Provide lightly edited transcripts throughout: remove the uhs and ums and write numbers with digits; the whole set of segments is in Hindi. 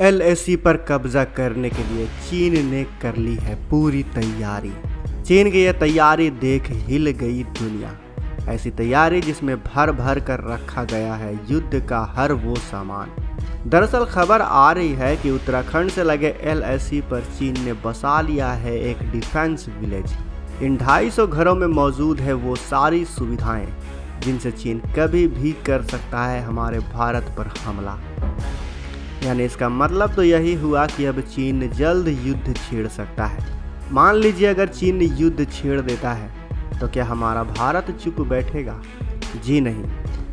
एलएसी पर कब्जा करने के लिए चीन ने कर ली है पूरी तैयारी। चीन की यह तैयारी देख हिल गई दुनिया। ऐसी तैयारी जिसमें भर भर कर रखा गया है युद्ध का हर वो सामान। दरअसल खबर आ रही है कि उत्तराखंड से लगे एलएसी पर चीन ने बसा लिया है एक डिफेंस विलेज। इन 250 घरों में मौजूद है वो सारी सुविधाएं जिनसे चीन कभी भी कर सकता है हमारे भारत पर हमला। यानी इसका मतलब तो यही हुआ कि अब चीन जल्द युद्ध छेड़ सकता है। मान लीजिए अगर चीन युद्ध छेड़ देता है तो क्या हमारा भारत चुप बैठेगा? जी नहीं।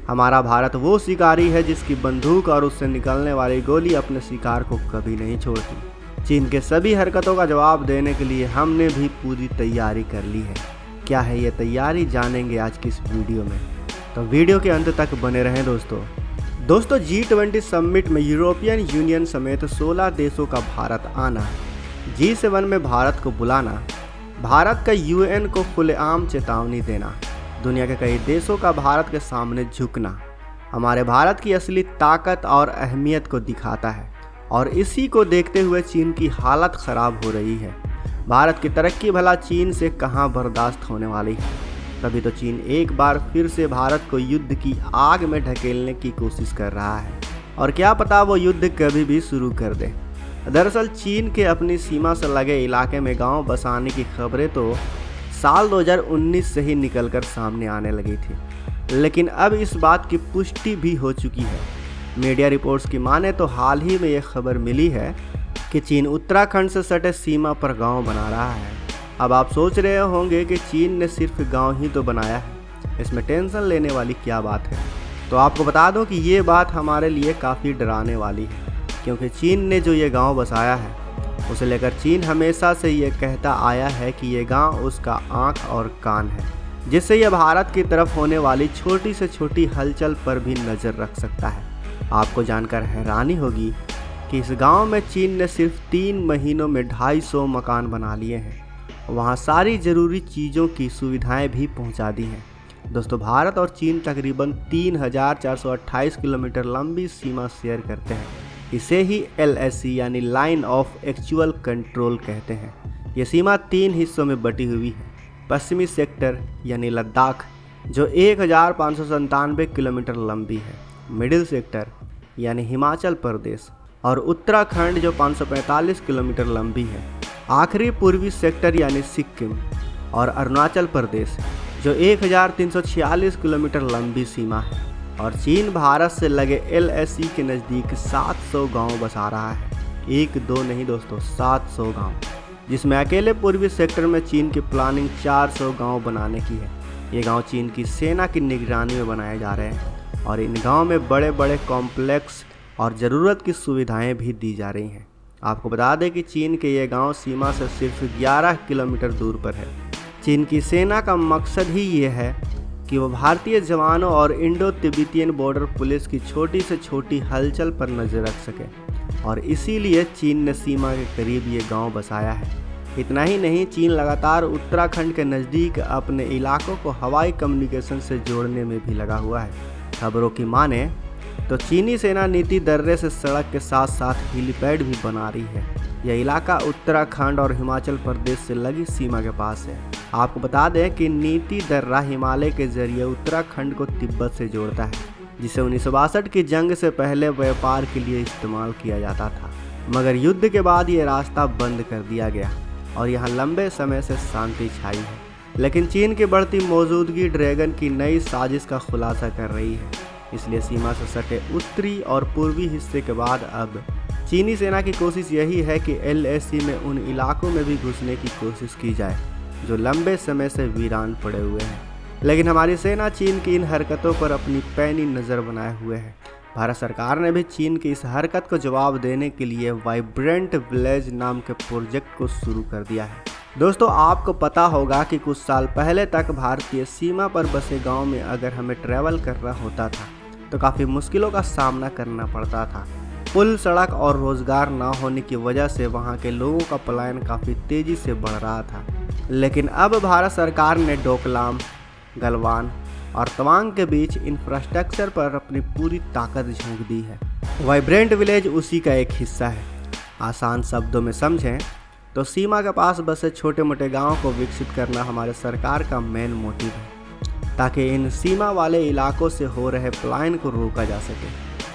हमारा भारत वो शिकारी है जिसकी बंदूक और उससे निकलने वाली गोली अपने शिकार को कभी नहीं छोड़ती। चीन के सभी हरकतों का जवाब देने के लिए हमने भी पूरी तैयारी कर ली है। क्या है ये तैयारी, जानेंगे आज की इस वीडियो में, तो वीडियो के अंत तक बने रहें दोस्तों। G20 समिट में यूरोपियन यूनियन समेत 16 देशों का भारत आना, G7 में भारत को बुलाना, भारत का यूएन को खुलेआम चेतावनी देना, दुनिया के कई देशों का भारत के सामने झुकना हमारे भारत की असली ताकत और अहमियत को दिखाता है। और इसी को देखते हुए चीन की हालत ख़राब हो रही है। भारत की तरक्की भला चीन से कहाँ बर्दाश्त होने वाली है। तभी तो चीन एक बार फिर से भारत को युद्ध की आग में ढकेलने की कोशिश कर रहा है और क्या पता वो युद्ध कभी भी शुरू कर दे। दरअसल चीन के अपनी सीमा से लगे इलाके में गांव बसाने की खबरें तो साल 2019 से ही निकलकर सामने आने लगी थी, लेकिन अब इस बात की पुष्टि भी हो चुकी है। मीडिया रिपोर्ट्स की माने तो हाल ही में यह खबर मिली है कि चीन उत्तराखंड से सटे सीमा पर गाँव बना रहा है। अब आप सोच रहे होंगे कि चीन ने सिर्फ गांव ही तो बनाया है, इसमें टेंशन लेने वाली क्या बात है। तो आपको बता दूं कि ये बात हमारे लिए काफ़ी डराने वाली है, क्योंकि चीन ने जो ये गांव बसाया है उसे लेकर चीन हमेशा से ये कहता आया है कि ये गांव उसका आँख और कान है, जिससे यह भारत की तरफ होने वाली छोटी से छोटी हलचल पर भी नज़र रख सकता है। आपको जानकर हैरानी होगी कि इस गाँव में चीन ने सिर्फ 3 महीनों में 250 मकान बना लिए हैं। वहाँ सारी ज़रूरी चीज़ों की सुविधाएं भी पहुँचा दी हैं। दोस्तों, भारत और चीन तकरीबन 3428 किलोमीटर लंबी सीमा शेयर करते हैं। इसे ही LAC यानी लाइन ऑफ एक्चुअल कंट्रोल कहते हैं। ये सीमा 3 हिस्सों में बटी हुई है। पश्चिमी सेक्टर यानी लद्दाख जो 1597 किलोमीटर लंबी है, मिडिल सेक्टर यानी हिमाचल प्रदेश, और उत्तराखंड जो 545 किलोमीटर लंबी है। आखिरी पूर्वी सेक्टर यानी सिक्किम और अरुणाचल प्रदेश जो 1346 किलोमीटर लंबी सीमा है। और चीन भारत से लगे LAC के नज़दीक 700 गांव बसा रहा है। 1-2 नहीं दोस्तों, 700 गांव, जिसमें अकेले पूर्वी सेक्टर में चीन की प्लानिंग 400 गांव बनाने की है। ये गांव चीन की सेना की निगरानी में बनाए जा रहे हैं और इन गाँव में बड़े बड़े कॉम्प्लेक्स और ज़रूरत की सुविधाएँ भी दी जा रही हैं। आपको बता दें कि चीन के ये गांव सीमा से सिर्फ 11 किलोमीटर दूर पर है। चीन की सेना का मकसद ही ये है कि वो भारतीय जवानों और इंडो तिब्बतियन बॉर्डर पुलिस की छोटी से छोटी हलचल पर नज़र रख सके, और इसीलिए चीन ने सीमा के करीब ये गांव बसाया है। इतना ही नहीं, चीन लगातार उत्तराखंड के नज़दीक अपने इलाकों को हवाई कम्युनिकेशन से जोड़ने में भी लगा हुआ है। खबरों की माने तो चीनी सेना नीति दर्रे से सड़क के साथ साथ हेलीपैड भी बना रही है। यह इलाका उत्तराखंड और हिमाचल प्रदेश से लगी सीमा के पास है। आपको बता दें कि नीति दर्रा हिमालय के जरिए उत्तराखंड को तिब्बत से जोड़ता है, जिसे 1962 की जंग से पहले व्यापार के लिए इस्तेमाल किया जाता था। मगर युद्ध के बाद ये रास्ता बंद कर दिया गया और यहाँ लंबे समय से शांति छाई है। लेकिन चीन की बढ़ती मौजूदगी ड्रैगन की नई साजिश का खुलासा कर रही है। इसलिए सीमा से सटे उत्तरी और पूर्वी हिस्से के बाद अब चीनी सेना की कोशिश यही है कि LAC में उन इलाकों में भी घुसने की कोशिश की जाए जो लंबे समय से वीरान पड़े हुए हैं। लेकिन हमारी सेना चीन की इन हरकतों पर अपनी पैनी नज़र बनाए हुए है। भारत सरकार ने भी चीन की इस हरकत को जवाब देने के लिए वाइब्रेंट विलेज नाम के प्रोजेक्ट को शुरू कर दिया है। दोस्तों, आपको पता होगा कि कुछ साल पहले तक भारतीय सीमा पर बसे गाँव में अगर हमें ट्रैवल करना होता था तो काफ़ी मुश्किलों का सामना करना पड़ता था। पुल, सड़क और रोज़गार ना होने की वजह से वहाँ के लोगों का पलायन काफ़ी तेज़ी से बढ़ रहा था। लेकिन अब भारत सरकार ने डोकलाम, गलवान और तवांग के बीच इंफ्रास्ट्रक्चर पर अपनी पूरी ताकत झोंक दी है। वाइब्रेंट विलेज उसी का एक हिस्सा है। आसान शब्दों में समझें तो सीमा के पास बसे छोटे मोटे गाँव को विकसित करना हमारे सरकार का मेन मोटिव है, ताकि इन सीमा वाले इलाकों से हो रहे पलायन को रोका जा सके।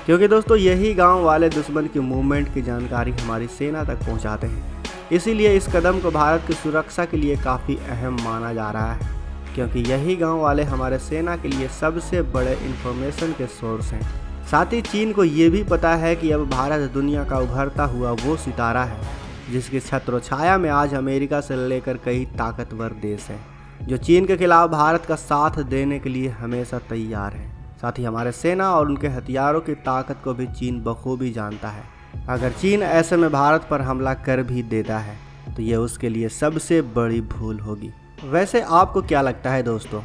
क्योंकि दोस्तों यही गांव वाले दुश्मन की मूवमेंट की जानकारी हमारी सेना तक पहुंचाते हैं। इसीलिए इस कदम को भारत की सुरक्षा के लिए काफ़ी अहम माना जा रहा है, क्योंकि यही गांव वाले हमारे सेना के लिए सबसे बड़े इंफॉर्मेशन के सोर्स हैं। साथ ही चीन को ये भी पता है कि अब भारत दुनिया का उभरता हुआ वो सितारा है जिसकी छत्र छाया में आज अमेरिका से लेकर कई ताकतवर देश हैं, जो चीन के खिलाफ भारत का साथ देने के लिए हमेशा तैयार है। साथ ही हमारे सेना और उनके हथियारों की ताकत को भी चीन बखूबी जानता है। अगर चीन ऐसे में भारत पर हमला कर भी देता है तो ये उसके लिए सबसे बड़ी भूल होगी। वैसे आपको क्या लगता है दोस्तों,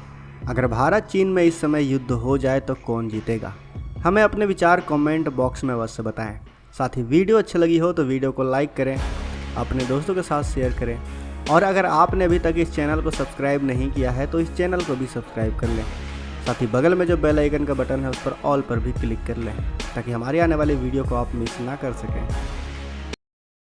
अगर भारत चीन में इस समय युद्ध हो जाए तो कौन जीतेगा? हमें अपने विचार कमेंट बॉक्स में अवश्य बताएं। साथ ही वीडियो अच्छी लगी हो तो वीडियो को लाइक करें, अपने दोस्तों के साथ शेयर करें, और अगर आपने अभी तक इस चैनल को सब्सक्राइब नहीं किया है तो इस चैनल को भी सब्सक्राइब कर लें। साथ ही बगल में जो बेल आइकन का बटन है उस पर ऑल पर भी क्लिक कर लें, ताकि हमारी आने वाली वीडियो को आप मिस ना कर सकें।